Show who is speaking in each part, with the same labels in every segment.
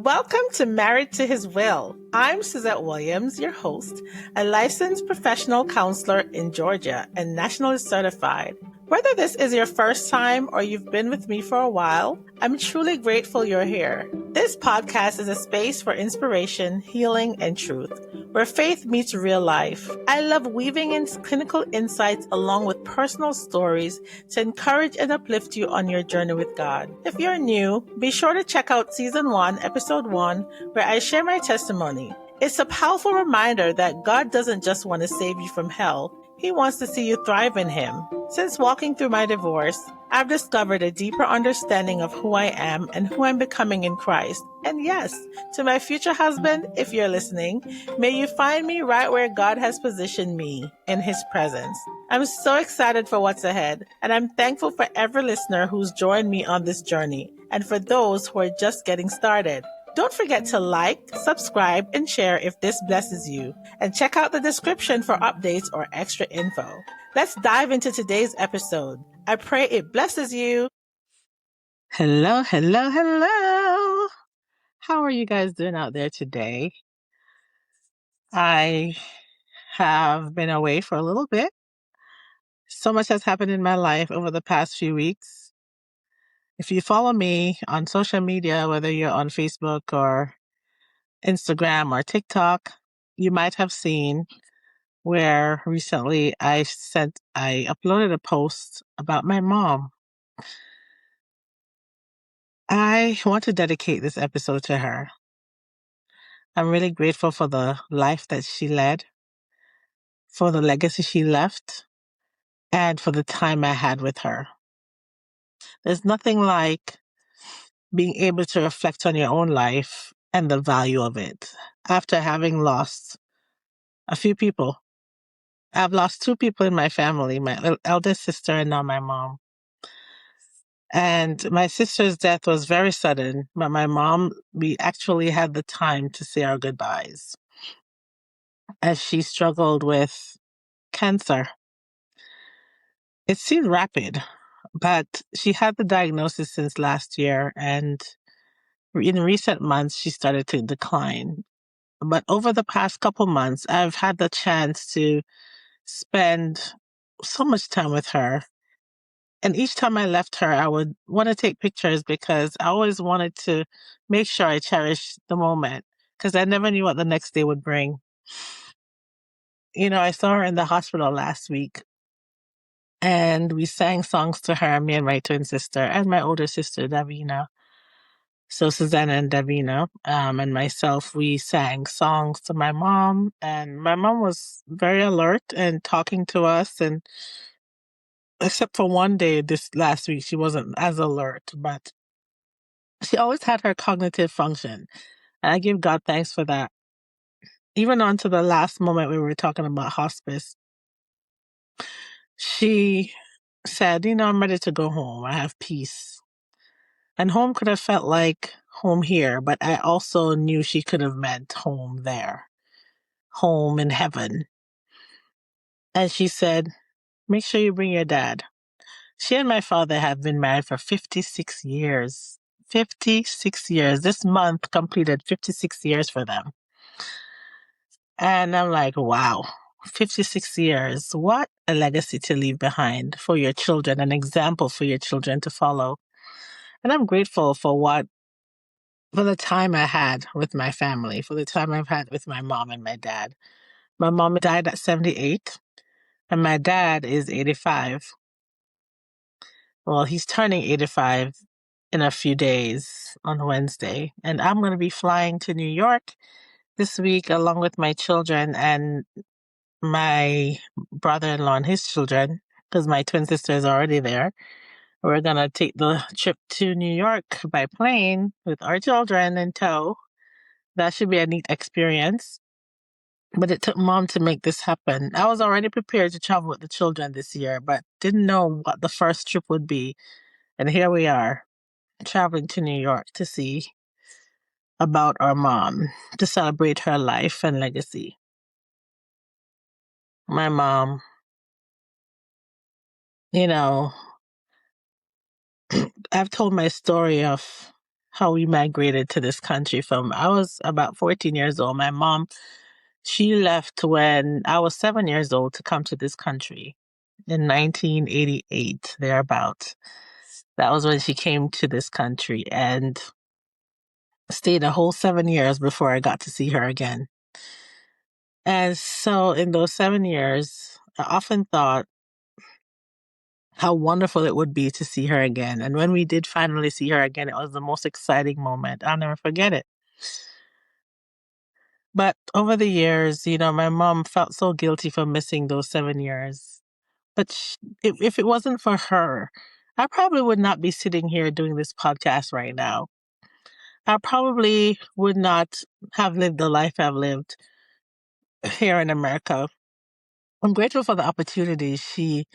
Speaker 1: Welcome to Married to His Will. I'm Suzette Williams, your host, a licensed professional counselor in Georgia and nationally certified. Whether this is your first time or you've been with me for a while, I'm truly grateful you're here. This podcast is a space for inspiration, healing, and truth, where faith meets real life. I love weaving in clinical insights along with personal stories to encourage and uplift you on your journey with God. If you're new, be sure to check out Season 1, Episode 1, where I share my testimony. It's a powerful reminder that God doesn't just want to save you from hell, He wants to see you thrive in Him. Since walking through my divorce, I've discovered a deeper understanding of who I am and who I'm becoming in Christ. And yes, to my future husband, if you're listening, may you find me right where God has positioned me, in His presence. I'm so excited for what's ahead, and I'm thankful for every listener who's joined me on this journey, and for those who are just getting started. Don't forget to like, subscribe, and share if this blesses you. And check out the description for updates or extra info. Let's dive into today's episode. I pray it blesses you. Hello. How are you guys doing out there today? I have been away for a little bit. So much has happened in my life over the past few weeks. If you follow me on social media, whether you're on Facebook or Instagram or TikTok, you might have seen where recently I uploaded a post about my mom. I want to dedicate this episode to her. I'm really grateful for the life that she led, for the legacy she left, and for the time I had with her. There's nothing like being able to reflect on your own life and the value of it after having lost a few people. I've lost two people in my family, my eldest sister and now my mom. And my sister's death was very sudden, but my mom, we actually had the time to say our goodbyes as she struggled with cancer. It seemed rapid, but she had the diagnosis since last year, and in recent months, she started to decline. But over the past couple months, I've had the chance to spend so much time with her. And each time I left her, I would want to take pictures because I always wanted to make sure I cherish the moment because I never knew what the next day would bring. You know, I saw her in the hospital last week and we sang songs to her, me and my twin sister and my older sister, Davina. So Susanna and Davina and myself, we sang songs to my mom, and my mom was very alert and talking to us. And except for one day this last week, she wasn't as alert, but she always had her cognitive function. And I give God thanks for that. Even on to the last moment we were talking about hospice, she said, you know, I'm ready to go home. I have peace. And home could have felt like home here, but I also knew she could have meant home there, home in heaven. And she said, make sure you bring your dad. She and my father have been married for 56 years. 56 years. This month completed 56 years for them. And I'm like, wow, 56 years. What a legacy to leave behind for your children, an example for your children to follow. And I'm grateful for the time I had with my family, for the time I've had with my mom and my dad. My mom died at 78 and my dad is 85. Well, he's turning 85 in a few days on Wednesday. And I'm going to be flying to New York this week along with my children and my brother-in-law and his children, because my twin sister is already there. We're going to take the trip to New York by plane with our children in tow. That should be a neat experience. But it took mom to make this happen. I was already prepared to travel with the children this year, but didn't know what the first trip would be. And here we are, traveling to New York to see about our mom, to celebrate her life and legacy. My mom, you know, I've told my story of how we migrated to this country from, I was about 14 years old. My mom, she left when I was 7 years old to come to this country in 1988, thereabout. That was when she came to this country and stayed a whole 7 years before I got to see her again. And so in those 7 years, I often thought how wonderful it would be to see her again. And when we did finally see her again, it was the most exciting moment. I'll never forget it. But over the years, my mom felt so guilty for missing those 7 years. But if it wasn't for her, I probably would not be sitting here doing this podcast right now. I probably would not have lived the life I've lived here in America. I'm grateful for the opportunity she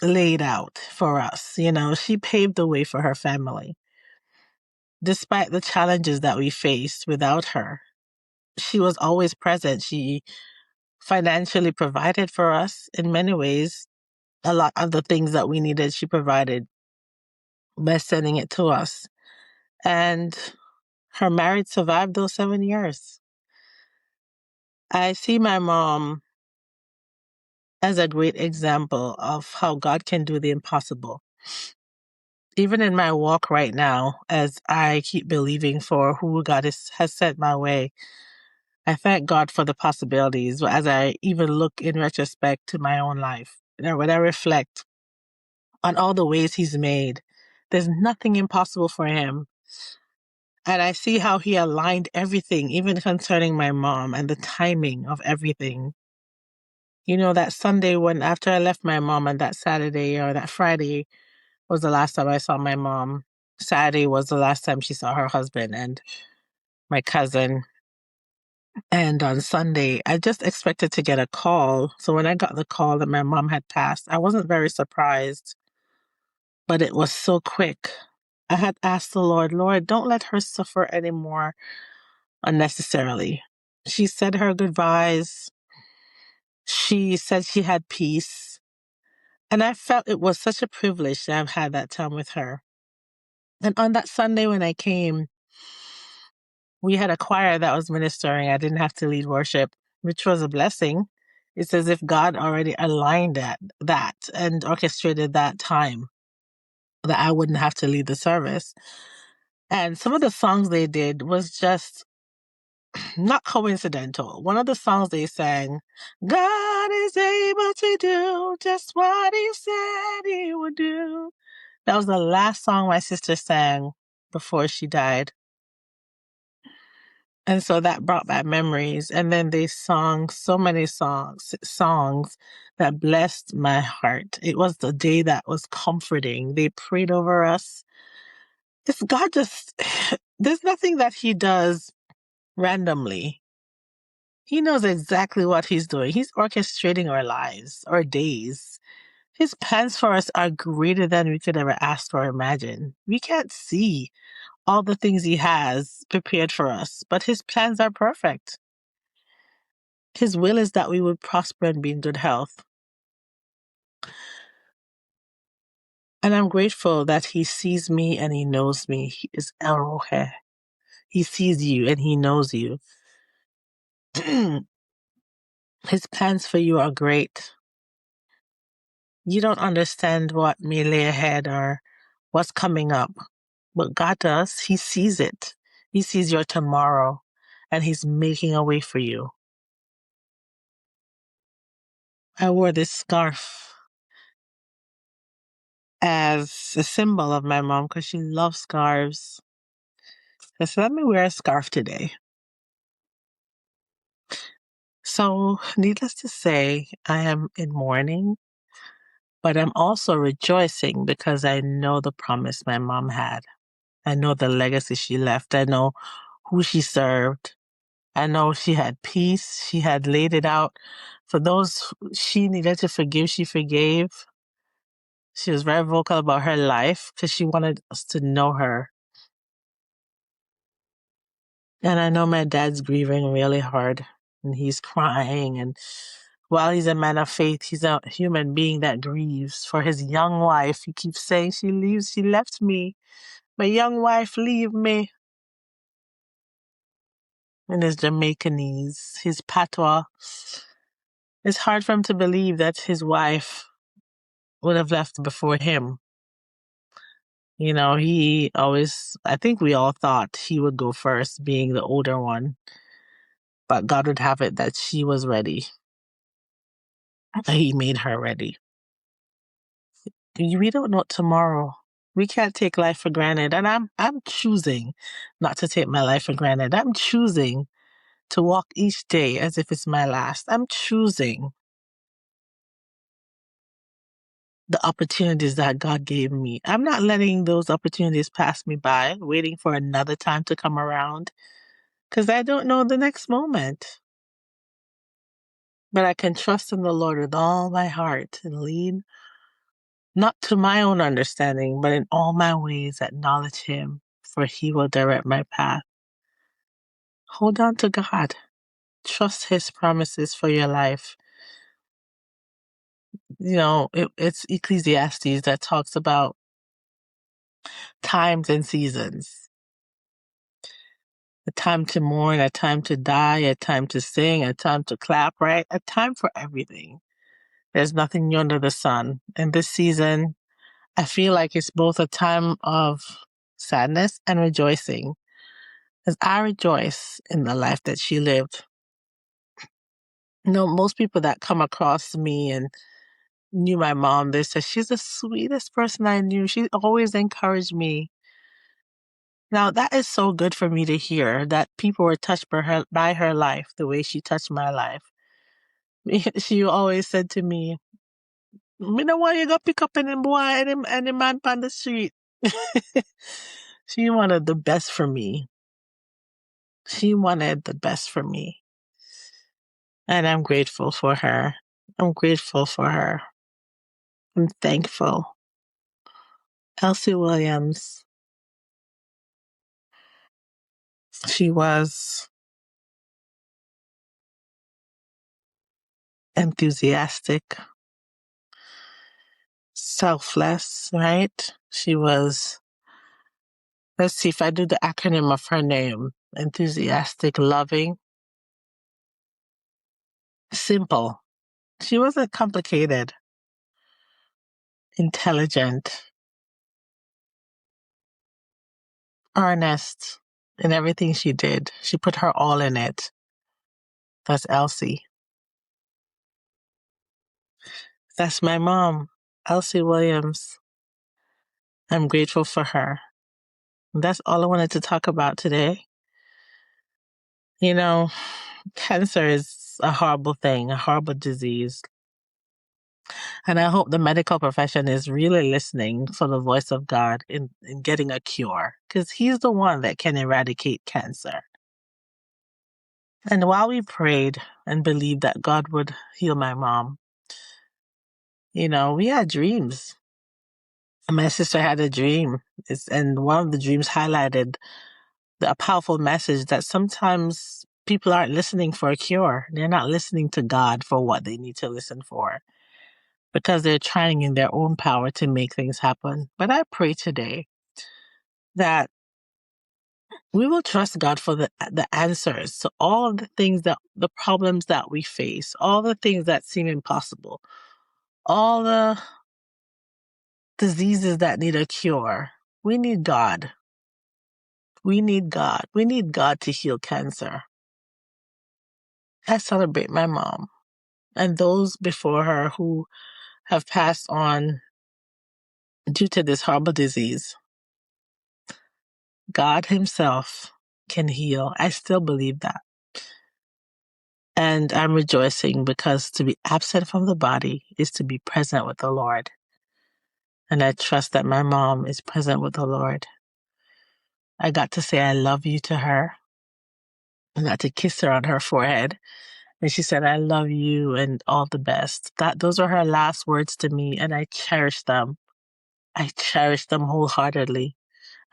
Speaker 1: laid out for us. She paved the way for her family. Despite the challenges that we faced without her, she was always present. She financially provided for us in many ways. A lot of the things that we needed, she provided by sending it to us. And her marriage survived those 7 years. I see my mom as a great example of how God can do the impossible. Even in my walk right now, as I keep believing for who God has sent my way, I thank God for the possibilities as I even look in retrospect to my own life. When I reflect on all the ways He's made, there's nothing impossible for Him. And I see how He aligned everything, even concerning my mom and the timing of everything. That Sunday when after I left my mom, and that Saturday or that Friday was the last time I saw my mom. Saturday was the last time she saw her husband and my cousin. And on Sunday, I just expected to get a call. So when I got the call that my mom had passed, I wasn't very surprised, but it was so quick. I had asked the Lord, don't let her suffer anymore unnecessarily. She said her goodbyes. She said she had peace. And I felt it was such a privilege to have had that time with her. And on that Sunday when I came, we had a choir that was ministering. I didn't have to lead worship, which was a blessing. It's as if God already aligned that and orchestrated that time that I wouldn't have to lead the service. And some of the songs they did was just not coincidental. One of the songs they sang, God is able to do just what He said He would do. That was the last song my sister sang before she died. And so that brought back memories. And then they sang so many songs that blessed my heart. It was the day that was comforting. They prayed over us. If God there's nothing that He does randomly. He knows exactly what He's doing. He's orchestrating our lives, our days. His plans for us are greater than we could ever ask or imagine. We can't see all the things He has prepared for us, but His plans are perfect. His will is that we would prosper and be in good health. And I'm grateful that He sees me and He knows me. He is El Rohe. He sees you and He knows you. His plans for you are great. You don't understand what may lay ahead or what's coming up. But God does. He sees it. He sees your tomorrow and He's making a way for you. I wore this scarf as a symbol of my mom because she loves scarves. I said, let me wear a scarf today. So, needless to say, I am in mourning, but I'm also rejoicing because I know the promise my mom had. I know the legacy she left. I know who she served. I know she had peace. She had laid it out. For those she needed to forgive, she forgave. She was very vocal about her life because she wanted us to know her. And I know my dad's grieving really hard and he's crying and While he's a man of faith, he's a human being that grieves for his young wife. He keeps saying, she left me. My young wife leave me. In his Jamaicanese, his patois. It's hard for him to believe that his wife would have left before him. You know, I think we all thought he would go first, being the older one. But God would have it that she was ready. He made her ready. We don't know tomorrow. We can't take life for granted. And I'm choosing not to take my life for granted. I'm choosing to walk each day as if it's my last. I'm choosing the opportunities that God gave me. I'm not letting those opportunities pass me by, waiting for another time to come around, because I don't know the next moment. But I can trust in the Lord with all my heart and lean not to my own understanding, but in all my ways acknowledge Him, for He will direct my path. Hold on to God. Trust His promises for your life. You know, it's Ecclesiastes that talks about times and seasons. A time to mourn, a time to die, a time to sing, a time to clap, right? A time for everything. There's nothing new under the sun. And this season, I feel like it's both a time of sadness and rejoicing. As I rejoice in the life that she lived. You know, most people that come across me and knew my mom, they said, she's the sweetest person I knew. She always encouraged me. Now, that is so good for me to hear, that people were touched by her life the way she touched my life. She always said to me, "Me know why you go pick up any boy, any man on the street." She wanted the best for me. She wanted the best for me. And I'm grateful for her. I'm grateful for her. I'm thankful. Elsie Williams, she was enthusiastic, selfless, right? She was, let's see if I do the acronym of her name, enthusiastic, loving, simple. She wasn't complicated, intelligent, earnest in everything she did. She put her all in it. That's Elsie. That's my mom, Elsie Williams. I'm grateful for her. That's all I wanted to talk about today. You know, cancer is a horrible thing, a horrible disease. And I hope the medical profession is really listening for the voice of God in getting a cure, because He's the one that can eradicate cancer. And while we prayed and believed that God would heal my mom, you know, we had dreams. My sister had a dream, and one of the dreams highlighted a powerful message that sometimes people aren't listening for a cure. They're not listening to God for what they need to listen for, because they're trying in their own power to make things happen. But I pray today that we will trust God for the answers to all of the things, the problems that we face, all the things that seem impossible, all the diseases that need a cure. We need God. We need God. We need God to heal cancer. I celebrate my mom and those before her who have passed on due to this horrible disease. God Himself can heal. I still believe that. And I'm rejoicing, because to be absent from the body is to be present with the Lord. And I trust that my mom is present with the Lord. I got to say I love you to her. I got to kiss her on her forehead. And she said, I love you and all the best. Those are her last words to me, and I cherish them. I cherish them wholeheartedly.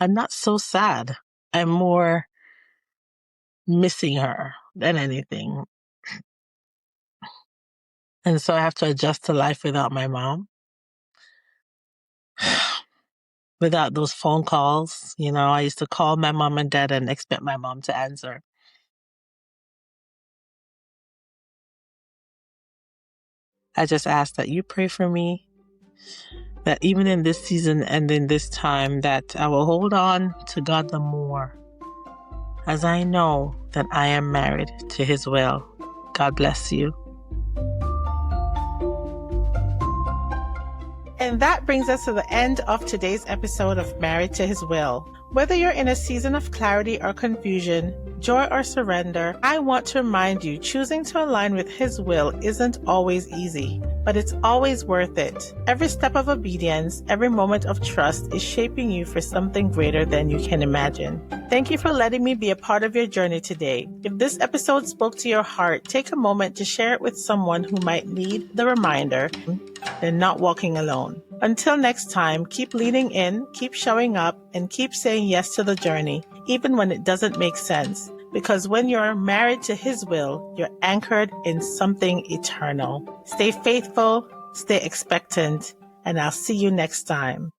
Speaker 1: I'm not so sad. I'm more missing her than anything. And so I have to adjust to life without my mom. Without those phone calls. I used to call my mom and dad and expect my mom to answer. I just ask that you pray for me, that even in this season and in this time, that I will hold on to God the more, as I know that I am married to His will. God bless you. And that brings us to the end of today's episode of Married to His Will. Whether you're in a season of clarity or confusion, joy or surrender, I want to remind you, choosing to align with His will isn't always easy, but it's always worth it. Every step of obedience, every moment of trust is shaping you for something greater than you can imagine. Thank you for letting me be a part of your journey today. If this episode spoke to your heart, take a moment to share it with someone who might need the reminder they're not walking alone. Until next time, keep leaning in, keep showing up, and keep saying yes to the journey, even when it doesn't make sense. Because when you're married to His will, you're anchored in something eternal. Stay faithful, stay expectant, and I'll see you next time.